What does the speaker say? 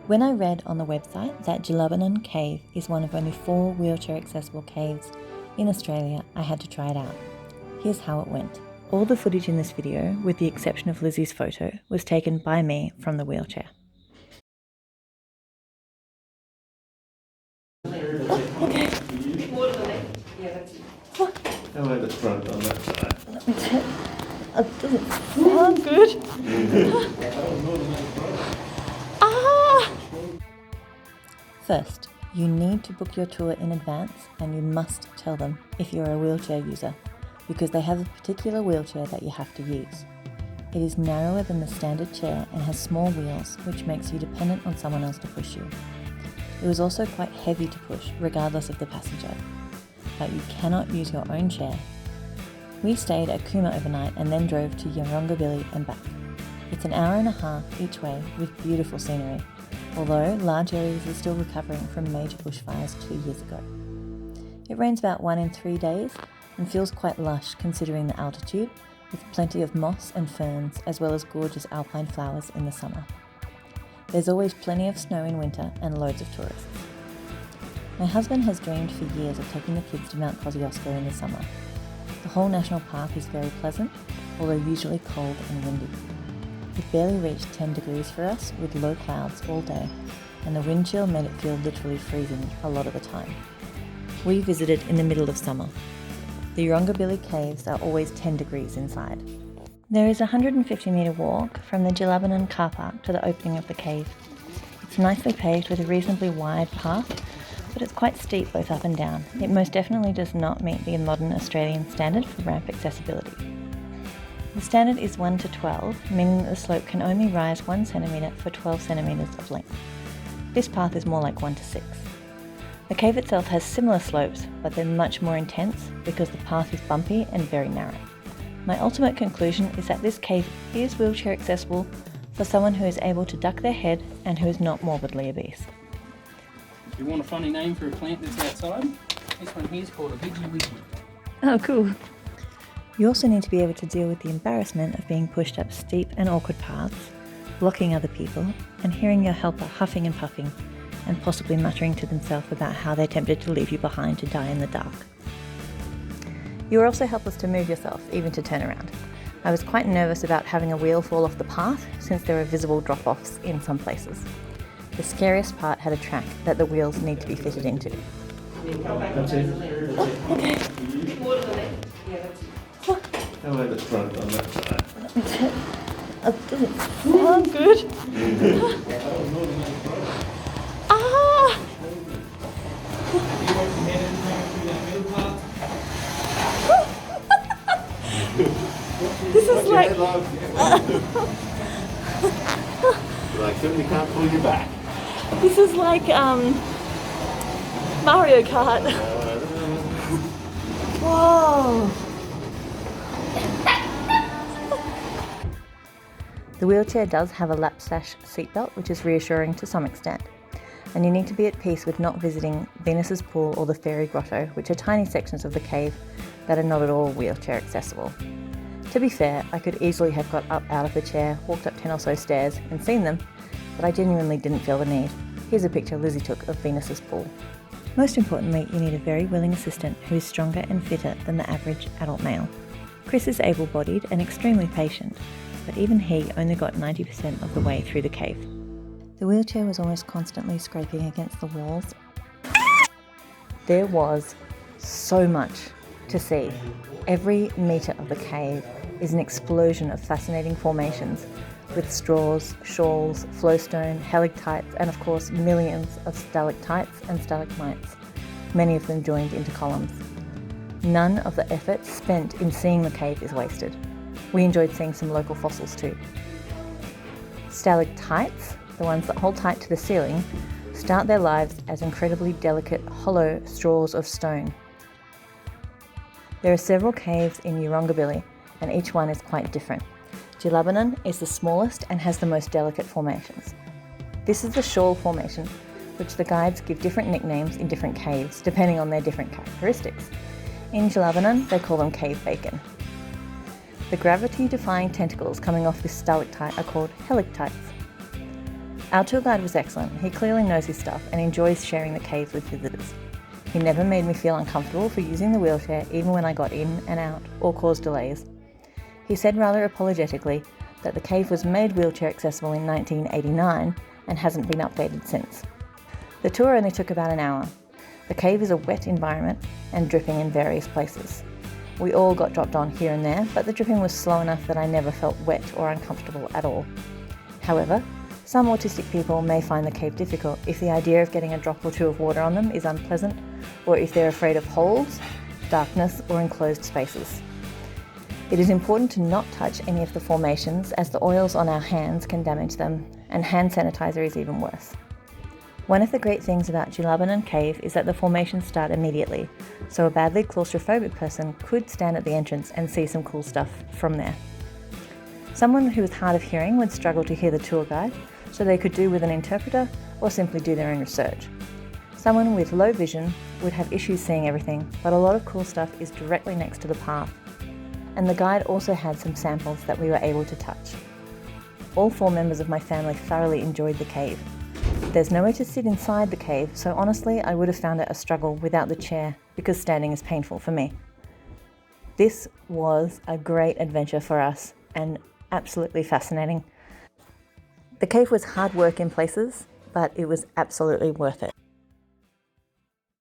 When I read on the website that Jillabenan Cave is one of only 4 wheelchair accessible caves in Australia, I had to try it out. Here's how it went. All the footage in this video, with the exception of Lizzie's photo, was taken by me from the wheelchair. Okay. How about the front on that side? Let me check. It doesn't sound good. First, you need to book your tour in advance, and you must tell them if you're a wheelchair user, because they have a particular wheelchair that you have to use. It is narrower than the standard chair and has small wheels, which makes you dependent on someone else to push you. It was also quite heavy to push, regardless of the passenger, but you cannot use your own chair. We stayed at Cooma overnight and then drove to Yarrongabilly and back. It's an hour and a half each way with beautiful scenery, although large areas are still recovering from major bushfires 2 years ago. It rains about 1 in 3 days and feels quite lush considering the altitude, with plenty of moss and ferns as well as gorgeous alpine flowers in the summer. There's always plenty of snow in winter and loads of tourists. My husband has dreamed for years of taking the kids to Mount Kosciuszko in the summer. The whole national park is very pleasant, although usually cold and windy. It barely reached 10 degrees for us with low clouds all day, and the wind chill made it feel literally freezing a lot of the time. We visited in the middle of summer. The Yarrongabilly caves are always 10 degrees inside. There is a 150-metre walk from the Jillabenan car park to the opening of the cave. It's nicely paved with a reasonably wide path, but it's quite steep both up and down. It most definitely does not meet the modern Australian standard for ramp accessibility. The standard is 1 to 12, meaning that the slope can only rise 1 centimetre for 12 centimetres of length. This path is more like 1 to 6. The cave itself has similar slopes, but they're much more intense because the path is bumpy and very narrow. My ultimate conclusion is that this cave is wheelchair accessible for someone who is able to duck their head and who is not morbidly obese. You want a funny name for a plant that's outside? This one here is called a Jillabenan. Oh, cool. You also need to be able to deal with the embarrassment of being pushed up steep and awkward paths, blocking other people, and hearing your helper huffing and puffing, and possibly muttering to themselves about how they're tempted to leave you behind to die in the dark. You are also helpless to move yourself, even to turn around. I was quite nervous about having a wheel fall off the path, since there are visible drop-offs in some places. The scariest part had a track that the wheels need to be fitted into. That's it. Okay. How about the front on that side? Let me check. It doesn't sound good. This is like... Like somebody can't pull you back. This is like Mario Kart. Whoa! The wheelchair does have a lap sash seatbelt, which is reassuring to some extent. And you need to be at peace with not visiting Venus's Pool or the Fairy Grotto, which are tiny sections of the cave that are not at all wheelchair accessible. To be fair, I could easily have got up out of the chair, walked up 10 or so stairs and seen them, but I genuinely didn't feel the need. Here's a picture Lizzie took of Venus's Pool. Most importantly, you need a very willing assistant who is stronger and fitter than the average adult male. Chris is able-bodied and extremely patient, but even he only got 90% of the way through the cave. The wheelchair was almost constantly scraping against the walls. There was so much to see. Every metre of the cave is an explosion of fascinating formations with straws, shawls, flowstone, helictites, and of course millions of stalactites and stalagmites, many of them joined into columns. None of the effort spent in seeing the cave is wasted. We enjoyed seeing some local fossils too. Stalactites, the ones that hold tight to the ceiling, start their lives as incredibly delicate, hollow straws of stone. There are several caves in Yarrongabilly, and each one is quite different. Jillabenan is the smallest and has the most delicate formations. This is the shawl formation, which the guides give different nicknames in different caves, depending on their different characteristics. In Jillabenan, they call them cave bacon. The gravity-defying tentacles coming off this stalactite are called helictites. Our tour guide was excellent. He clearly knows his stuff and enjoys sharing the caves with visitors. He never made me feel uncomfortable for using the wheelchair even when I got in and out or caused delays. He said rather apologetically that the cave was made wheelchair accessible in 1989 and hasn't been updated since. The tour only took about an hour. The cave is a wet environment and dripping in various places. We all got dropped on here and there, but the dripping was slow enough that I never felt wet or uncomfortable at all. However, some autistic people may find the cave difficult if the idea of getting a drop or two of water on them is unpleasant, or if they're afraid of holes, darkness, or enclosed spaces. It is important to not touch any of the formations, as the oils on our hands can damage them, and hand sanitizer is even worse. One of the great things about Jillabenan Cave is that the formations start immediately, so a badly claustrophobic person could stand at the entrance and see some cool stuff from there. Someone who is hard of hearing would struggle to hear the tour guide, so they could do with an interpreter or simply do their own research. Someone with low vision would have issues seeing everything, but a lot of cool stuff is directly next to the path. And the guide also had some samples that we were able to touch. All 4 members of my family thoroughly enjoyed the cave. There's nowhere to sit inside the cave, so honestly I would have found it a struggle without the chair because standing is painful for me. This was a great adventure for us and absolutely fascinating. The cave was hard work in places, but it was absolutely worth it.